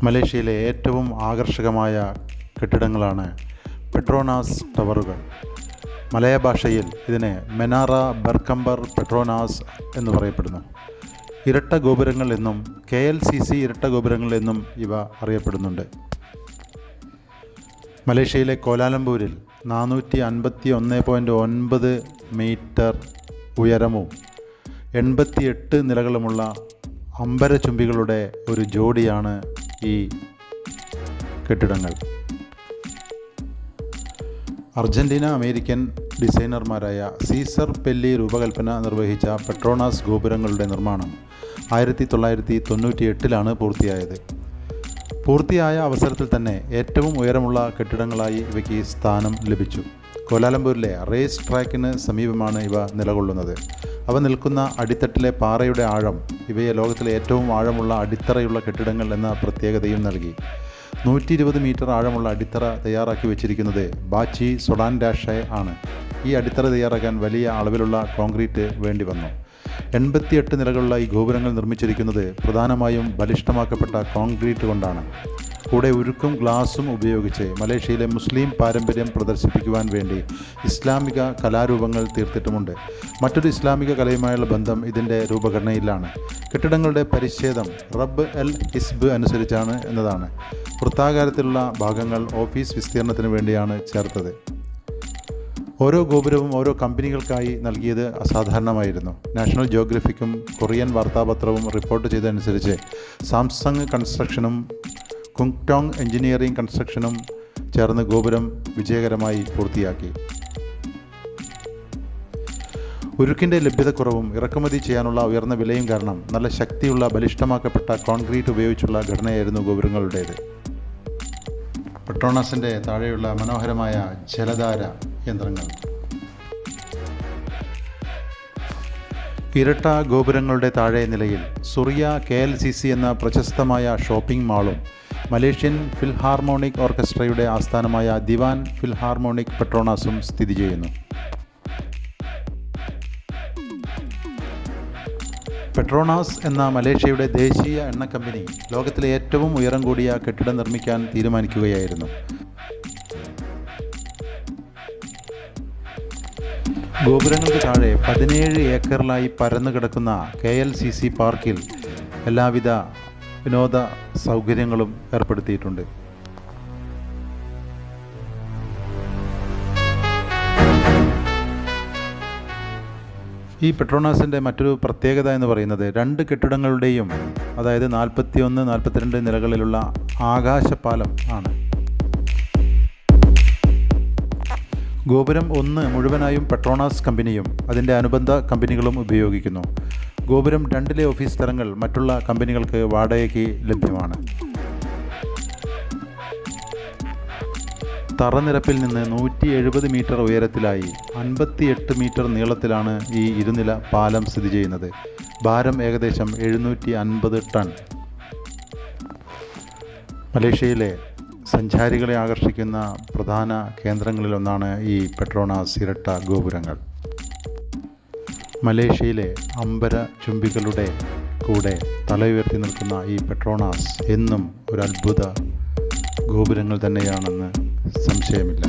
മലേഷ്യയിലെ ഏറ്റവും ആകർഷകമായ കെട്ടിടങ്ങളാണ് പെട്രോനാസ് ടവറുകൾ. മലയ ഭാഷയിൽ ഇതിനെ മെനാറ ബർക്കംബർ പെട്രോനാസ് എന്ന് പറയപ്പെടുന്നു. ഇരട്ട ഗോപുരങ്ങൾ എന്നും KLCC ഇരട്ട ഗോപുരങ്ങൾ എന്നും ഇവ അറിയപ്പെടുന്നുണ്ട്. മലേഷ്യയിലെ കോലാലംപൂരിൽ 451.9 മീറ്റർ ഉയരവും 88 നിലകളുമുള്ള അംബരചുംബികളുടെ ഒരു ജോഡിയാണ് ഈ കെട്ടിടങ്ങൾ. അർജന്റീന അമേരിക്കൻ ഡിസൈനർമാരായ സീസർ പെല്ലി രൂപകൽപ്പന നിർവഹിച്ച പെട്രോനാസ് ഗോപുരങ്ങളുടെ നിർമ്മാണം 1998 പൂർത്തിയായത്. പൂർത്തിയായ അവസരത്തിൽ തന്നെ ഏറ്റവും ഉയരമുള്ള കെട്ടിടങ്ങളായി ഇവയ്ക്ക് സ്ഥാനം ലഭിച്ചു. കോലാലംപൂരിലെ റേസ് ട്രാക്കിന് സമീപമാണ് ഇവ നിലകൊള്ളുന്നത്. അവ നിൽക്കുന്ന അടിത്തട്ടിലെ പാറയുടെ ആഴം ഇവയെ ലോകത്തിലെ ഏറ്റവും ആഴമുള്ള അടിത്തറയുള്ള കെട്ടിടങ്ങൾ എന്ന പ്രത്യേകതയും നൽകി. 120 മീറ്റർ ആഴമുള്ള അടിത്തറ തയ്യാറാക്കി വെച്ചിരിക്കുന്നത് ബാച്ചി സൊഡാൻഡാഷെ ആണ്. ഈ അടിത്തറ തയ്യാറാക്കാൻ വലിയ അളവിലുള്ള കോൺക്രീറ്റ് വേണ്ടി വന്നു. 88 നിലകളുള്ള ഈ ഗോപുരങ്ങൾ നിർമ്മിച്ചിരിക്കുന്നത് പ്രധാനമായും ബലിഷ്ഠമാക്കപ്പെട്ട കോൺക്രീറ്റ് കൊണ്ടാണ്. കൂടെ ഉരുക്കും ഗ്ലാസും ഉപയോഗിച്ച് മലേഷ്യയിലെ മുസ്ലിം പാരമ്പര്യം പ്രദർശിപ്പിക്കുവാൻ വേണ്ടി ഇസ്ലാമിക കലാരൂപങ്ങൾ തീർത്തിട്ടുമുണ്ട്. മറ്റൊരു ഇസ്ലാമിക കലയുമായുള്ള ബന്ധം ഇതിൻ്റെ രൂപഘടനയിലാണ്. കെട്ടിടങ്ങളുടെ പരിച്ഛേദം റബ്ബ് എൽ ഹിസ്ബ് അനുസരിച്ചാണ് എന്നതാണ്. വൃത്താകാരത്തിലുള്ള ഭാഗങ്ങൾ ഓഫീസ് വിസ്തീർണത്തിന് വേണ്ടിയാണ് ചേർത്തത്. ഓരോ ഗോപുരവും ഓരോ കമ്പനികൾക്കായി നൽകിയത് അസാധാരണമായിരുന്നു. നാഷണൽ ജിയോഗ്രഫിക്കും കൊറിയൻ വാർത്താപത്രവും റിപ്പോർട്ട് ചെയ്തതനുസരിച്ച് സാംസങ് കൺസ്ട്രക്ഷനും കുങ്ടോങ് എഞ്ചിനീയറിംഗ് കൺസ്ട്രക്ഷനും ചേർന്ന് ഗോപുരം വിജയകരമായി പൂർത്തിയാക്കി. ഉരുക്കിൻ്റെ ലഭ്യതക്കുറവും ഇറക്കുമതി ചെയ്യാനുള്ള ഉയർന്ന വിലയും കാരണം നല്ല ശക്തിയുള്ള ബലിഷ്ഠമാക്കപ്പെട്ട കോൺക്രീറ്റ് ഉപയോഗിച്ചുള്ള ഘടനയായിരുന്നു ഗോപുരങ്ങളുടേത്. പെട്രോണസിൻ്റെ താഴെയുള്ള മനോഹരമായ ജലധാര യന്ത്രങ്ങൾ. ഇരട്ട ഗോപുരങ്ങളുടെ താഴെ നിലയിൽ സുറിയ KLCC എന്ന പ്രശസ്തമായ ഷോപ്പിംഗ് മാളും മലേഷ്യൻ ഫിൽഹാർമോണിക് ഓർക്കസ്ട്രയുടെ ആസ്ഥാനമായ ദിവാൻ ഫിൽഹാർമോണിക് പെട്രോണാസും സ്ഥിതി ചെയ്യുന്നു. പെട്രോനാസ് എന്ന മലേഷ്യയുടെ ദേശീയ എണ്ണ കമ്പനി ലോകത്തിലെ ഏറ്റവും ഉയരം കൂടിയ കെട്ടിടം നിർമ്മിക്കാൻ തീരുമാനിക്കുകയായിരുന്നു. ഗോപുരങ്ങൾക്ക് താഴെ 17 ഏക്കറിലായി പരന്നു കിടക്കുന്ന KLCC പാർക്കിൽ എല്ലാവിധ വിനോദ സൗകര്യങ്ങളും ഏർപ്പെടുത്തിയിട്ടുണ്ട്. ഈ പെട്രോനാസിൻ്റെ മറ്റൊരു പ്രത്യേകത എന്ന് പറയുന്നത് രണ്ട് കെട്ടിടങ്ങളുടെയും അതായത് 41, 42 നിലകളിലുള്ള ആകാശപാലം ആണ്. ഗോപുരം 1 മുഴുവനായും പെട്രോനാസ് കമ്പനിയും അതിൻ്റെ അനുബന്ധ കമ്പനികളും ഉപയോഗിക്കുന്നു. ഗോപുരം 2 ഓഫീസ് തലങ്ങൾ മറ്റുള്ള കമ്പനികൾക്ക് വാടകയ്ക്ക് ലഭ്യമാണ്. തറനിരപ്പിൽ നിന്ന് 170 മീറ്റർ ഉയരത്തിലായി 58 മീറ്റർ നീളത്തിലാണ് ഈ ഇരുനില പാലം സ്ഥിതി ചെയ്യുന്നത്. ഭാരം ഏകദേശം 750 ടൺ. മലേഷ്യയിലെ സഞ്ചാരികളെ ആകർഷിക്കുന്ന പ്രധാന കേന്ദ്രങ്ങളിലൊന്നാണ് ഈ പെട്രോനാസ് ഇരട്ട ഗോപുരങ്ങൾ. മലേഷ്യയിലെ അംബര ചുംബികളുടെ കൂടെ തല ഉയർത്തി നിൽക്കുന്ന ഈ പെട്രോനാസ് എന്നും ഒരു അത്ഭുത ഗോപുരങ്ങൾ തന്നെയാണെന്ന് സംശയമില്ല.